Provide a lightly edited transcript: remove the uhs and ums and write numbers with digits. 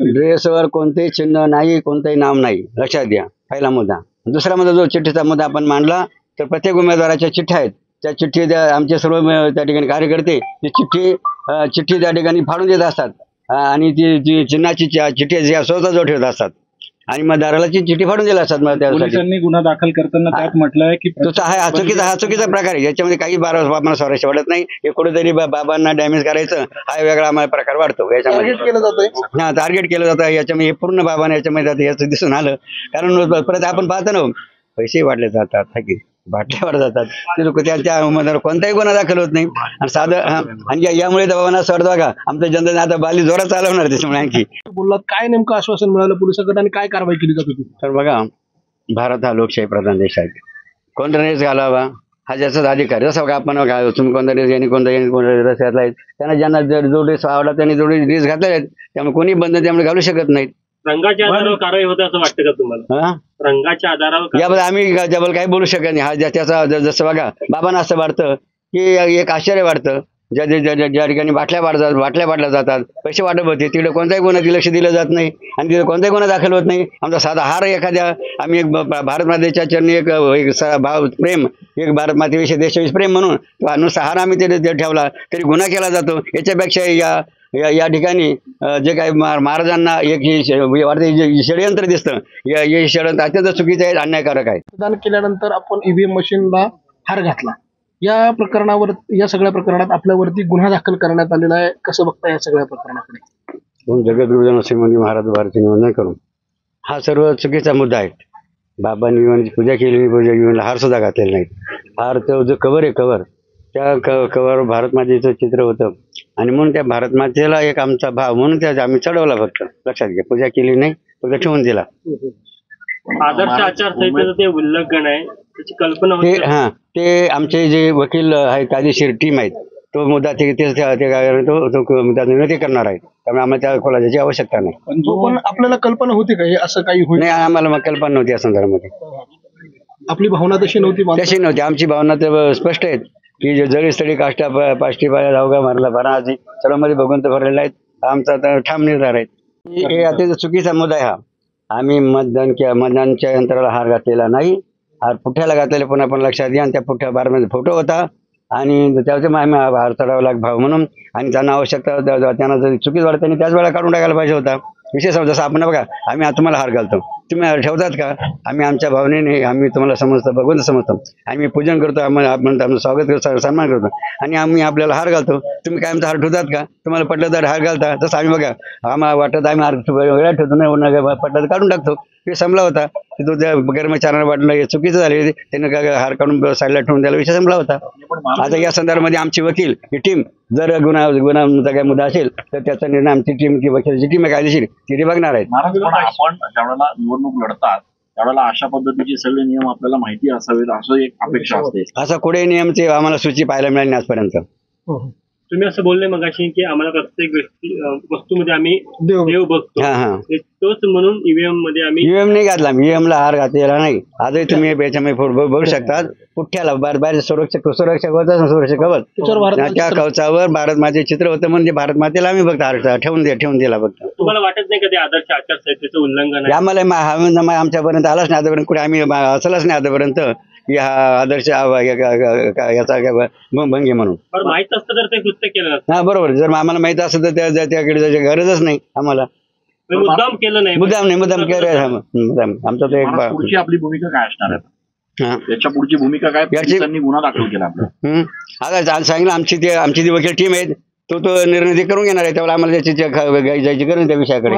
ड्रेसवर कोणतेही चिन्ह नाही, कोणतंही नाव नाही, लक्षात घ्या. पहिला मुद्दा. दुसरा मुद्दा, जो चिठ्ठीचा मुद्दा आपण मांडला, तर प्रत्येक उमेदवाराच्या चिठ्ठ्या आहेत. त्या चिठ्ठी आमचे सर्व त्या ठिकाणी कार्यकर्ते ती चिठ्ठी त्या ठिकाणी फाडून देत असतात आणि ती चिन्हाची चिठ्ठी जी स्वतः ठेवत असतात आणि मतदाराला चिठ्ठी फाडून दिला असतात. पोलिसांनी गुन्हा दाखल करताना त्यात म्हटलंय की हा चुकीचा प्रकार आहे. याच्यामध्ये काही आम्हाला स्वारस्य वाटत नाही. हे कुठेतरी बाबांना डॅमेज करायचं हा वेगळा आम्हाला प्रकार वाटतो. याच्यामध्ये टार्गेट केलं जातं. याच्यामध्ये पूर्ण बाबांना याच्यामध्ये याचं दिसून आलं. कारण परत आपण पाहतो ना, पैसे वाटले जातात, थकीत बाटल्यावर जातात, ते लोक त्यांच्या उमेदवार कोणताही गुन्हा दाखल होत नाही. आणि साधं आणि यामुळे बाबांना असं वाटतं बघा, आमच्या जनतेने आता बाली जोरात चालवणार. त्याच्यामुळे आणखी बोललात, काय नेमकं आश्वासन मिळालं पोलिसांकडे आणि काय कारवाई केली जात होती? तर बघा, भारत हा लोकशाही प्रधान देश आहे. कोणता रेस घालावा हा ज्याचाच अधिकार. जसं बघा, आपण तुम्ही कोणता रेस यांनी कोणता रस घातला आहे, त्यांना ज्यांना जो ड्रेस आवडला त्यांनी जो ड्रेस घातले आहेत, त्यामुळे कोणी बंधन त्यामुळे घालू शकत नाहीत. रंगाच्या आधारावर कारवाई होते असं वाटतं का तुम्हाला? रंगाच्या आधारावर याबद्दल आम्ही त्याबद्दल काही बोलू शकत नाही. हा त्याचा जसं बघा, बाबांना असं वाटतं की एक आश्चर्य वाटतं, ज्या ठिकाणी बाटल्या वाटल्या जातात, पैसे वाटप होते, तिकडे कोणत्याही गुन्ह्यात लक्ष दिलं जात नाही आणि तिथे कोणताही गुन्हा दाखल होत नाही. आमचा साधा हार एखाद्या आम्ही एक भारत मातेच्या चरणी एक भाव प्रेम, एक भारत मातेविषयी देशाविषयी प्रेम म्हणून नुसता हार आम्ही तिथे ठेवला तरी गुन्हा केला जातो. याच्यापेक्षा या ठिकाणी जे काही महाराजांना एक षडयंत्र दिसतं, हे षडयंत्र अत्यंत चुकीचं आहे, अन्यायकारक आहे. मतदान केल्यानंतर आपण ईव्हीएम मशीनला हार घातला, या प्रकरणावर, या सगळ्या प्रकरणात आपल्यावरती गुन्हा दाखल करण्यात आलेला आहे. कसं बघता या सगळ्या प्रकरणाकडे? दोन जगद्गुरू असे म्हणजे महाराज भारतीय निवडणूक करून हा सर्व चुकीचा मुद्दा आहे. बाबांनी पूजा केलेली, पूजा हार सुद्धा घातलेला नाही. हार तो जो कवर आहे, कवर त्या कवर भारत मातेचं चित्र होतं आणि म्हणून त्या भारत मातेला एक आमचा भाव म्हणून त्या आम्ही चढवला. फक्त लक्षात घ्या, पूजा केली नाही, फक्त ठेवून दिला. आदर्श आचारसंहितेचं ते उल्लंघन आहे, त्याची कल्पना होती. ते आमचे जे वकील आहेत, कायदेशीर टीम आहेत, तो मुद्दा ते मुद्दा निर्णय करणार आहे. त्यामुळे आम्हाला त्या खोलाची आवश्यकता नाही. पण आपल्याला कल्पना होती का हे असं काही होईल? नाही, आम्हाला कल्पना नव्हती या संदर्भामध्ये. आपली भावना तशी नव्हती. आमची भावना तर स्पष्ट आहेत की जळी स्थळी काष्टा पाष्टी पाया धावगा मारला भराजी सर्वांमध्ये भगवंत भरलेला आहेत. आमचा तर ठाम निर्धार आहे. हे अतिशय चुकीचा मुद्दा आहे हा. आम्ही मतदानच्या यंत्राला हार घातलेला नाही, हार पुठ्याला घातलेला पुन्हा पण लक्षात घ्या. आणि त्या पुठ्या बारमध्ये फोटो होता आणि त्याचे आम्ही हार चढावला भाव म्हणून. आणि त्यांना आवश्यकता त्यांना जर चुकीच वाटत त्यांनी त्याच वेळा काढून टाकायला पाहिजे होता. विशेष जसं आपण बघा, आम्ही तुम्हाला हार घालतो, तुम्ही हार ठेवतात का? आम्ही आमच्या भावनेने आम्ही तुम्हाला समजतो, भगवंत समजतो, आम्ही पूजन करतो, आम्हाला स्वागत करतो, सन्मान करतो आणि आम्ही आपल्याला हार घालतो. तुम्ही काय आमचा हार ठेवतात का? तुम्हाला पटलं तर हार घालता. तसं आम्ही बघा, आम्हाला वाटत आम्ही हार वेगळा ठेवतो, नाही पटलं तर काढून टाकतो. ते संपला होता. तो त्या कर्मचाऱ्यांना वाटलं हे चुकीचं झाले, त्यानं काय हार काढून साईडला ठेवून द्यायला विषय संपला होता. आता या संदर्भामध्ये आमची वकील ही टीम जर गुन्हाचा काही मुद्दा असेल तर त्याचा निर्णय आमची टीम किंवा वकिलाची टीम आहे कायदेशीर ती बघणार आहेत. आपण ज्यावेळेला निवडणूक लढतात त्यावेळेला अशा पद्धतीचे सगळे नियम आपल्याला माहिती असावेत असं एक अपेक्षा असते. असं कुठे नियमचे आम्हाला सूची पाहायला मिळाली नाही आजपर्यंत. तुम्ही असं बोलले मगाशी की आम्हाला प्रत्येक वस्तूमध्ये आम्ही देव बघतो, तोच म्हणून ईव्हीएम मध्ये आम्ही ईव्हीएम नाही घातला. ईव्हीएमला हार घातलेला नाही. आजही तुम्ही याच्यामध्ये बघू शकता, पुठ्याला बाहेर सुरक्षक होतं, सुरक्षक कवच त्या कवचावर भारत माते चित्र होतं. म्हणजे भारत मातेला आम्ही फक्त हार ठेवून दिला फक्त. तुम्हाला वाटत नाही का ते आदर्श आचारसंहितेचं उल्लंघन आहे? आम्हाला आमच्यापर्यंत आलाच नाही आतापर्यंत, कुठे आम्ही असलच नाही आतापर्यंत की हा आदर्श याचा भंगी म्हणून. माहित असतं तर ते कृत्य केलं नसतं. हा बरोबर. जर आम्हाला माहित असतं तर त्याकडे जायची गरजच नाही आम्हाला. मुद्दाम केलं नाही. मुद्दाम केलं. आमचा तो एक पुढची आपली भूमिका काय असणार आहे? त्याच्या पुढची भूमिका काय? पोलिसांनी गुन्हा दाखल केला आपला. आता सांगितलं आमची जी वकील टीम आहे तो निर्णय करून घेणार आहे. त्यावेळेला आम्हाला त्याची जायची गरज त्या विषयाकडे.